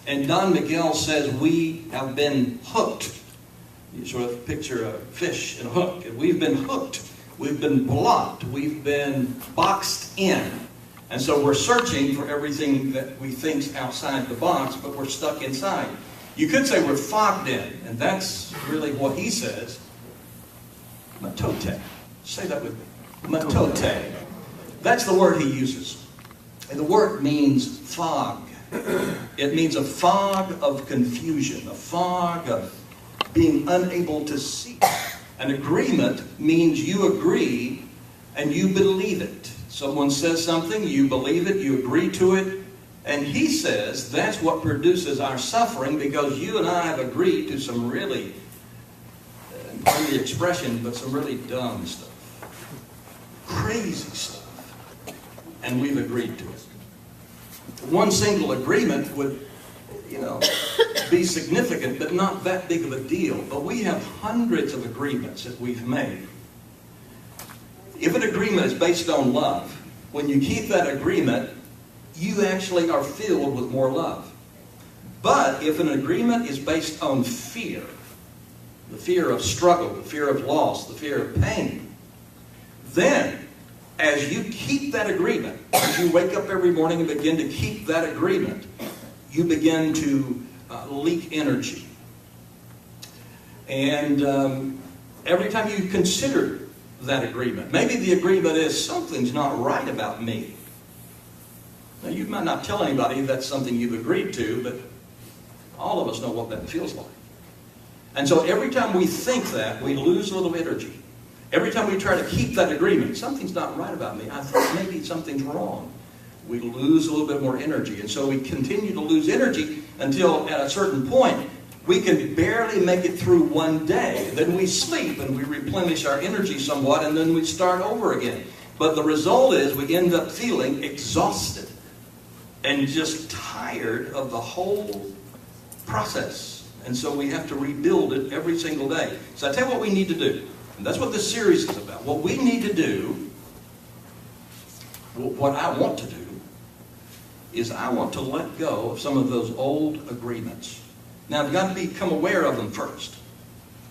And Don Miguel says we have been hooked. You sort of picture a fish in a hook. And we've been hooked. We've been blocked. We've been boxed in. And so we're searching for everything that we think's outside the box, but we're stuck inside. You could say we're fogged in, and that's really what he says. Matote. Say that with me. Matote. That's the word he uses. And the word means fog. It means a fog of confusion, a fog of being unable to see. An agreement means you agree and you believe it. Someone says something, you believe it, you agree to it, and he says that's what produces our suffering, because you and I have agreed to some really, pardon the expression, but some really dumb stuff. Crazy stuff. And we've agreed to it. One single agreement would, be significant, but not that big of a deal. But we have hundreds of agreements that we've made. If an agreement is based on love, when you keep that agreement, you actually are filled with more love. But if an agreement is based on fear, the fear of struggle, the fear of loss, the fear of pain, then as you keep that agreement, as you wake up every morning and begin to keep that agreement, you begin to leak energy. And every time you consider that agreement, maybe the agreement is something's not right about me. Now, you might not tell anybody that's something you've agreed to, but all of us know what that feels like. And so every time we think that, we lose a little energy. Every time we try to keep that agreement, something's not right about me. I think maybe something's wrong. We lose a little bit more energy. And so we continue to lose energy until at a certain point, we can barely make it through one day. Then we sleep and we replenish our energy somewhat, and then we start over again. But the result is we end up feeling exhausted and just tired of the whole process. And so we have to rebuild it every single day. So I tell you what we need to do. And that's what this series is about. What we need to do, what I want to do, is I want to let go of some of those old agreements. Now, I've got to become aware of them first.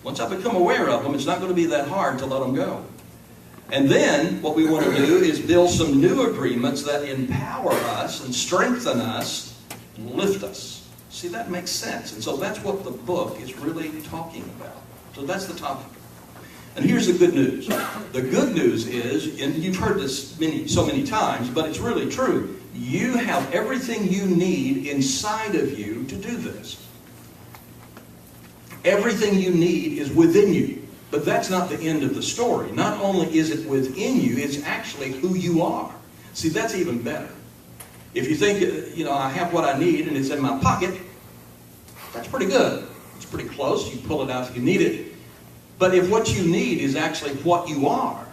Once I become aware of them, it's not going to be that hard to let them go. And then what we want to do is build some new agreements that empower us and strengthen us and lift us. See, that makes sense. And so that's what the book is really talking about. So that's the topic. And here's the good news. The good news is, and you've heard this so many times, but it's really true. You have everything you need inside of you to do this. Everything you need is within you. But that's not the end of the story. Not only is it within you, it's actually who you are. See, that's even better. If you think, I have what I need and it's in my pocket, that's pretty good. It's pretty close. You pull it out if you need it. But if what you need is actually what you are,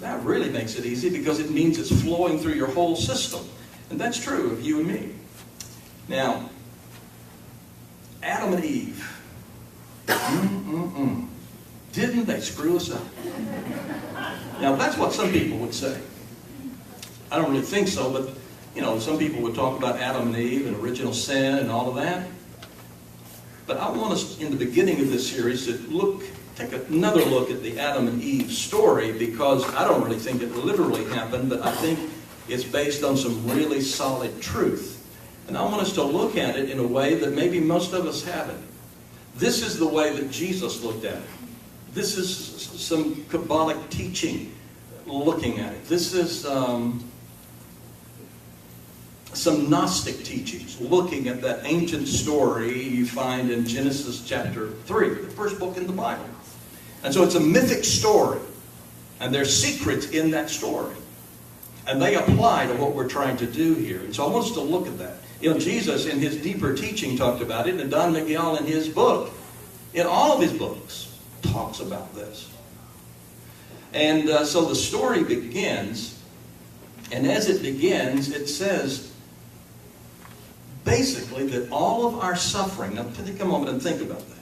that really makes it easy, because it means it's flowing through your whole system. And that's true of you and me. Now, Adam and Eve. Didn't they screw us up? Now, that's what some people would say. I don't really think so, but, some people would talk about Adam and Eve and original sin and all of that. But I want us, in the beginning of this series, to take another look at the Adam and Eve story, because I don't really think it literally happened, but I think it's based on some really solid truth. And I want us to look at it in a way that maybe most of us haven't. This is the way that Jesus looked at it. This is some Kabbalic teaching looking at it. This is some Gnostic teachings looking at that ancient story you find in Genesis chapter 3, the first book in the Bible. And so it's a mythic story, and there's secrets in that story. And they apply to what we're trying to do here. And so I want us to look at that. Jesus, in his deeper teaching, talked about it, and Don Miguel, in his book, in all of his books, talks about this. And so the story begins, and as it begins, it says, basically, that all of our suffering, now take a moment and think about that.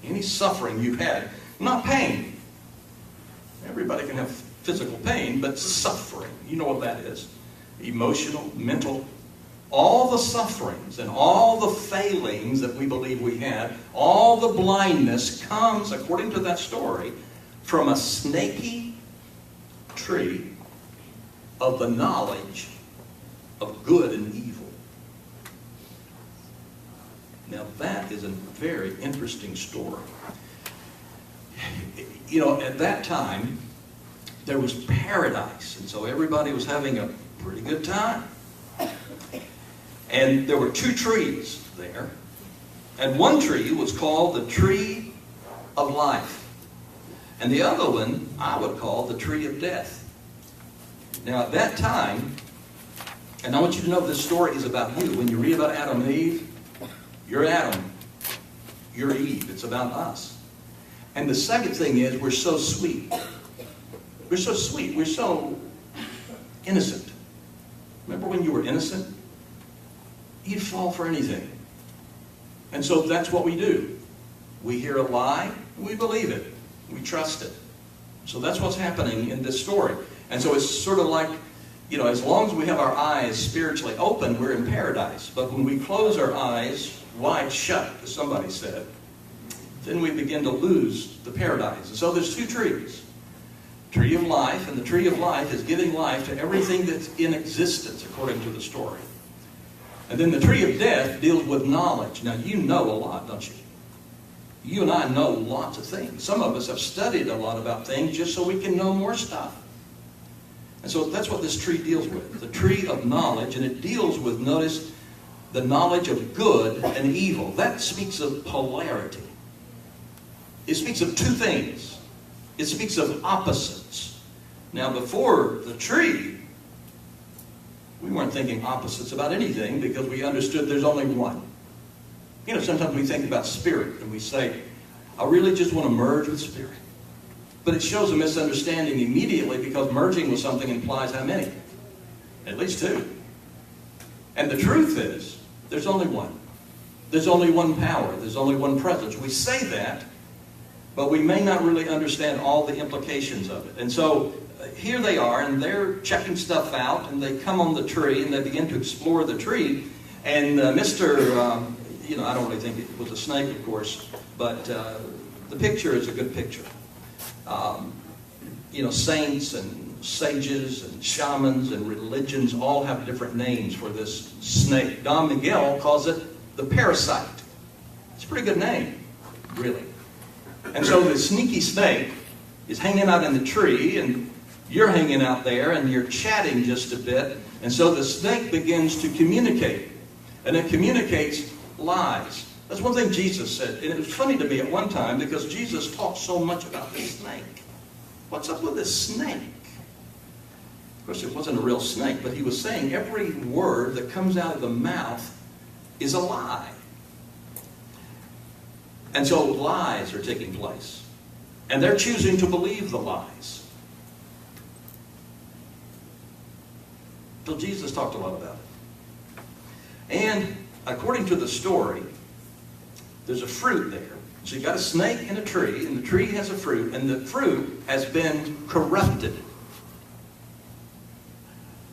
Any suffering you've had, not pain. Everybody can have physical pain, but suffering. You know what that is. Emotional, mental, all the sufferings and all the failings that we believe we had, all the blindness comes, according to that story, from a snaky tree of the knowledge of good and evil. Now that is a very interesting story. You know, at that time, there was paradise, and so everybody was having a pretty good time. And there were two trees there, and one tree was called the tree of life, and the other one I would call the tree of death. Now at that time, and I want you to know this story is about you. When you read about Adam and Eve, you're Adam, you're Eve. It's about us. And the second thing is, we're so sweet. We're so sweet. We're so innocent. Remember when you were innocent? You'd fall for anything. And so that's what we do. We hear a lie, we believe it. We trust it. So that's what's happening in this story. And so it's sort of like, you know, as long as we have our eyes spiritually open, we're in paradise. But when we close our eyes wide shut, as somebody said, then we begin to lose the paradise. And so there's two trees. Tree of life, and the tree of life is giving life to everything that's in existence, according to the story. And then the tree of death deals with knowledge. Now, you know a lot, don't you? You and I know lots of things. Some of us have studied a lot about things just so we can know more stuff. And so that's what this tree deals with, the tree of knowledge, and it deals with, notice, the knowledge of good and evil. That speaks of polarity. It speaks of two things. It speaks of opposites. Now, before the tree, we weren't thinking opposites about anything because we understood there's only one. You know, sometimes we think about spirit and we say, I really just want to merge with spirit. But it shows a misunderstanding immediately because merging with something implies how many? At least two. And the truth is, there's only one. There's only one power. There's only one presence. We say that, but we may not really understand all the implications of it. And so here they are, and they're checking stuff out, and they come on the tree, and they begin to explore the tree. And you know, I don't really think it was a snake, of course, but the picture is a good picture. You know, saints and sages and shamans and religions all have different names for this snake. Don Miguel calls it the parasite. It's a pretty good name, really. And so the sneaky snake is hanging out in the tree, and you're hanging out there, and you're chatting just a bit. And so the snake begins to communicate, and it communicates lies. That's one thing Jesus said. And it was funny to me at one time because Jesus talked so much about this snake. What's up with this snake? Of course, it wasn't a real snake, but he was saying every word that comes out of the mouth is a lie. And so lies are taking place. And they're choosing to believe the lies. So Jesus talked a lot about it. And according to the story, there's a fruit there. So you've got a snake in a tree, and the tree has a fruit, and the fruit has been corrupted.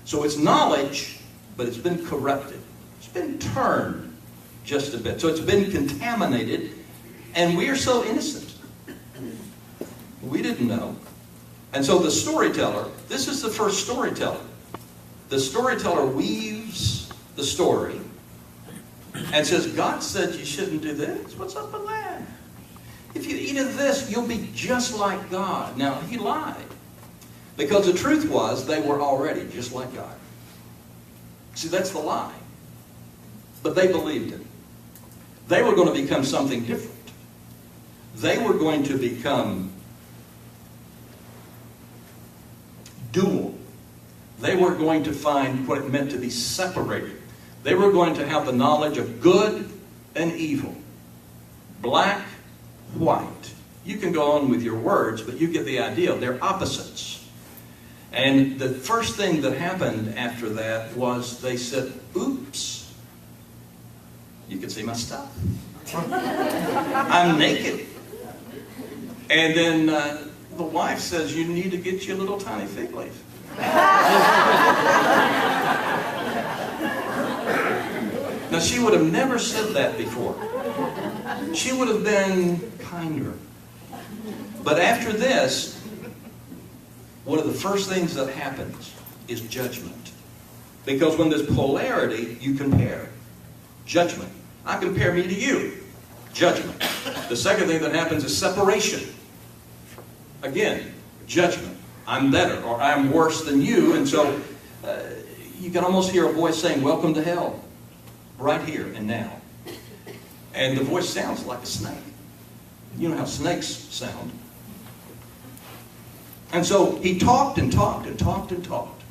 So it's knowledge, but it's been corrupted. It's been turned just a bit. So it's been contaminated, and we are so innocent. We didn't know. And so the storyteller, this is the first storyteller. The storyteller weaves the story and says, God said you shouldn't do this. What's up with that? If you eat of this, you'll be just like God. Now, he lied. Because the truth was, they were already just like God. See, that's the lie. But they believed it. They were going to become something different. They were going to become dual. They were going to find what it meant to be separated. They were going to have the knowledge of good and evil. Black, white. You can go on with your words, but you get the idea. They're opposites. And the first thing that happened after that was they said, oops, you can see my stuff. I'm naked. And then the wife says, you need to get you a little tiny fig leaf. she would have never said that before. She would have been kinder. But after this, one of the first things that happens is judgment. Because when there's polarity, you compare. Judgment. I compare me to you. Judgment. The second thing that happens is separation. Again, judgment. I'm better or I'm worse than you. And so you can almost hear a voice saying, welcome to hell. Right here and now. And the voice sounds like a snake. You know how snakes sound. And so he talked and talked and talked and talked.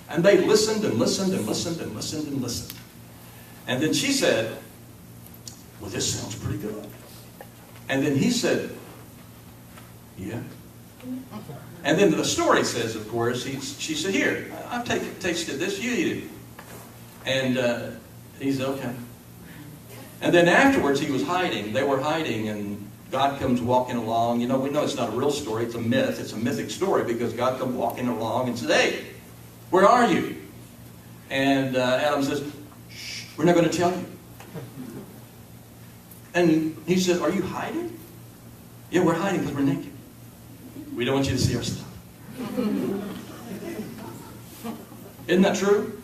And they listened and listened and listened and listened and listened. And then she said, well, this sounds pretty good. And then he said, yeah. And then the story says, of course, she said, here, I've tasted this, you eat it. And he said, okay. And then afterwards he was hiding. They were hiding, and God comes walking along. You know, we know it's not a real story. It's a myth. It's a mythic story because God comes walking along and says, hey, where are you? And Adam says, shh, we're not going to tell you. And he said, are you hiding? Yeah, we're hiding because we're naked. We don't want you to see our stuff. Isn't that true?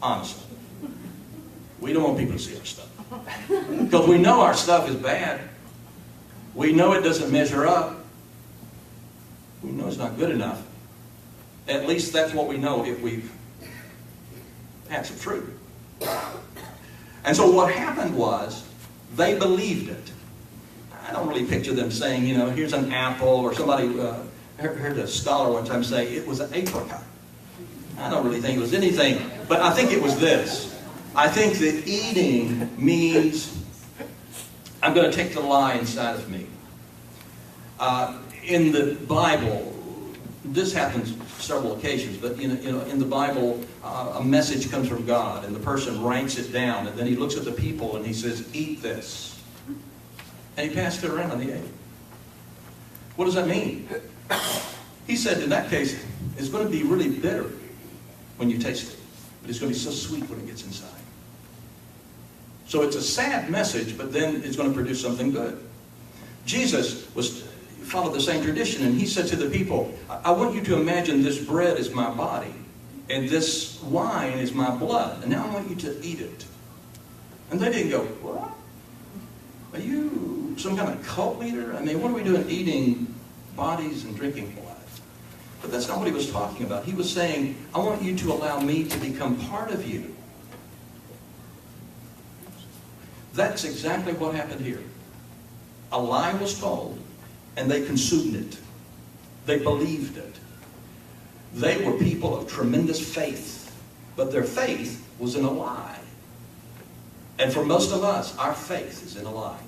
Honestly. We don't want people to see our stuff. Because we know our stuff is bad. We know it doesn't measure up. We know it's not good enough. At least that's what we know if we've had some fruit. And so what happened was, they believed it. I don't really picture them saying, you know, here's an apple, or somebody heard a scholar one time say it was an apricot. I don't really think it was anything, but I think it was this. I think that eating means I'm going to take the lie inside of me. In the Bible, this happens several occasions, but in the Bible, a message comes from God, and the person writes it down, and then he looks at the people and he says, eat this. And he passed it around and he ate it. What does that mean? He said in that case, it's going to be really bitter when you taste it, but it's going to be so sweet when it gets inside. So it's a sad message, but then it's going to produce something good. Jesus followed the same tradition, and he said to the people, I want you to imagine this bread is my body, and this wine is my blood, and now I want you to eat it. And they didn't go, what? Are you some kind of cult leader? I mean, what are we doing eating bodies and drinking blood? But that's not what he was talking about. He was saying, I want you to allow me to become part of you. That's exactly what happened here. A lie was told, and they consumed it. They believed it. They were people of tremendous faith, but their faith was in a lie. And for most of us, our faith is in a lie.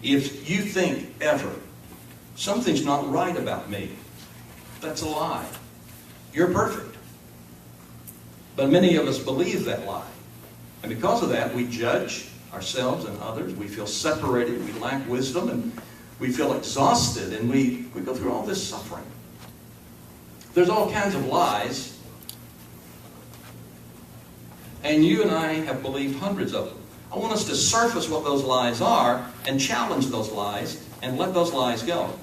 If you think ever, something's not right about me, that's a lie. You're perfect. But many of us believe that lie. And because of that, we judge ourselves and others. We feel separated. We lack wisdom. And we feel exhausted. And we go through all this suffering. There's all kinds of lies. And you and I have believed hundreds of them. I want us to surface what those lies are and challenge those lies and let those lies go.